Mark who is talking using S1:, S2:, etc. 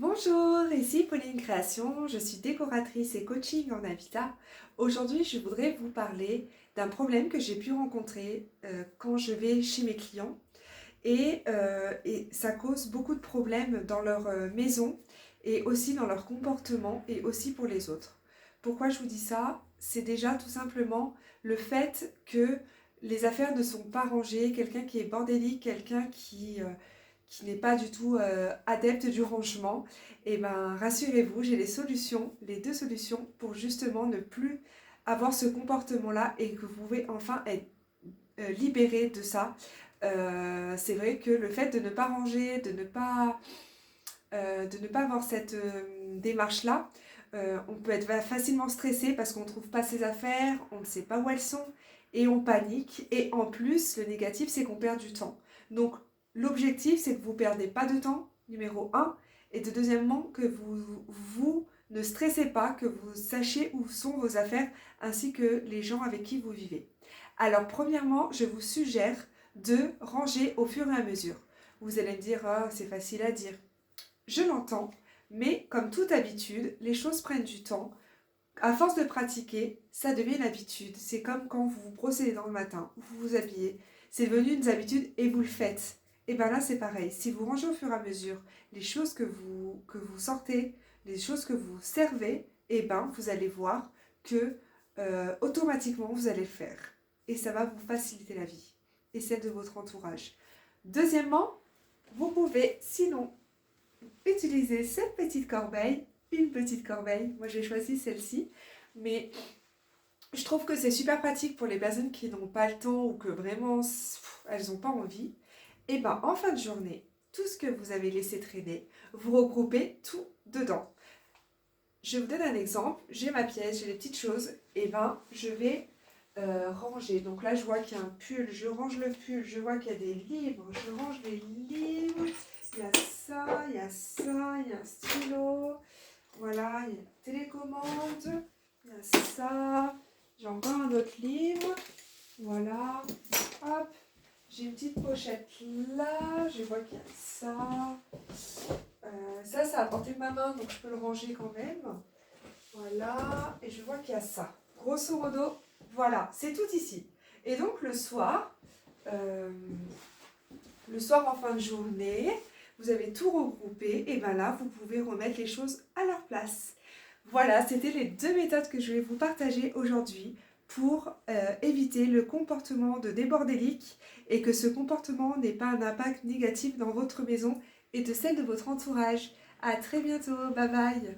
S1: Bonjour, ici Pauline Création, je suis décoratrice et coaching en habitat. Aujourd'hui, je voudrais vous parler d'un problème que j'ai pu rencontrer quand je vais chez mes clients et ça cause beaucoup de problèmes dans leur maison et aussi dans leur comportement et aussi pour les autres. Pourquoi je vous dis ça? C'est déjà tout simplement le fait que les affaires ne sont pas rangées, quelqu'un qui est bordélique, quelqu'un qui n'est pas du tout adepte du rangement, et ben rassurez-vous, j'ai les solutions, les deux solutions pour justement ne plus avoir ce comportement-là et que vous pouvez enfin être libéré de ça. C'est vrai que le fait de ne pas ranger, de ne pas avoir cette démarche-là, on peut être facilement stressé parce qu'on ne trouve pas ses affaires, on ne sait pas où elles sont et on panique. Et en plus, le négatif, c'est qu'on perd du temps. Donc, l'objectif, c'est que vous ne perdez pas de temps, numéro un, et de deuxièmement, que vous ne stressez pas, que vous sachiez où sont vos affaires ainsi que les gens avec qui vous vivez. Alors, premièrement, je vous suggère de ranger au fur et à mesure. Vous allez me dire, oh, c'est facile à dire. Je l'entends, mais comme toute habitude, les choses prennent du temps. À force de pratiquer, ça devient une habitude. C'est comme quand vous vous brossez les dents le matin, vous vous habillez. C'est devenu une habitude et vous le faites. Et bien là, c'est pareil. Si vous rangez au fur et à mesure les choses que vous sortez, les choses que vous servez, et ben vous allez voir que automatiquement, vous allez le faire. Et ça va vous faciliter la vie et celle de votre entourage. Deuxièmement, vous pouvez, sinon, utiliser cette petite corbeille, une petite corbeille, moi j'ai choisi celle-ci, mais je trouve que c'est super pratique pour les personnes qui n'ont pas le temps ou que vraiment elles n'ont pas envie. Et ben en fin de journée, tout ce que vous avez laissé traîner, vous regroupez tout dedans. Je vous donne un exemple, j'ai ma pièce, j'ai les petites choses, et ben je vais ranger. Donc là je vois qu'il y a un pull, je range le pull, je vois qu'il y a des livres, je range les livres, il y a ça, il y a ça, il y a un stylo, voilà, il y a une télécommande, il y a ça, j'ai encore un autre livre, voilà, hop, j'ai une petite pochette là, je vois qu'il y a ça, ça a porté de ma main donc je peux le ranger quand même, voilà, et je vois qu'il y a ça, grosso modo, voilà, c'est tout ici. Et donc euh, le soir en fin de journée, vous avez tout regroupé, et bien là, vous pouvez remettre les choses à leur place. Voilà, c'était les deux méthodes que je vais vous partager aujourd'hui pour éviter le comportement de débordélique et que ce comportement n'ait pas un impact négatif dans votre maison et de celle de votre entourage. À très bientôt, bye bye.